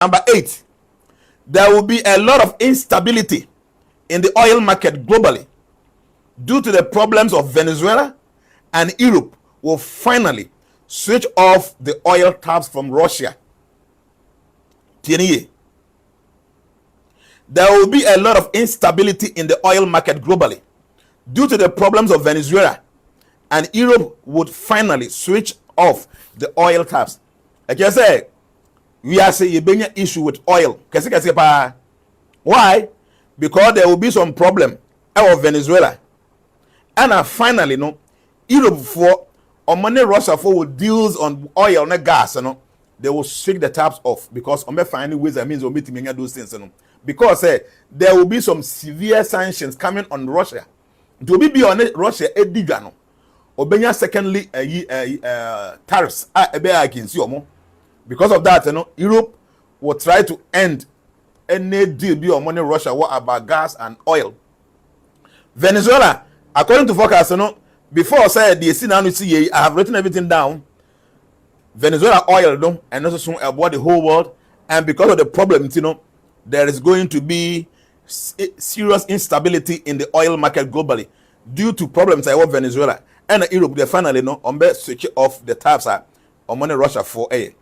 Number 8, there will be a lot of instability in the oil market globally due to the problems of Venezuela, and Europe will finally switch off the oil taps from Russia. There will be a lot of instability in the oil market globally due to the problems of Venezuela, and Europe would finally switch off the oil taps. I can say we are saying you issue with oil. Why? Because there will be some problem of Venezuela, and finally, no, Europe for or money Russia for will deals on oil and gas, they will switch the taps off because on finding ways that means we'll meet those things, because there will be some severe sanctions coming on Russia. To be on Russia, Edigano. Obenya secondly, tariffs against you. Because of that, Europe will try to end any deal be on money Russia what about gas and oil. Venezuela, according to forecast, before I said the see, I have written everything down. Venezuela oil, and also soon about the whole world, and because of the problem, there is going to be serious instability in the oil market globally due to problems like Venezuela and Europe. They finally switch off the taps on money Russia for a.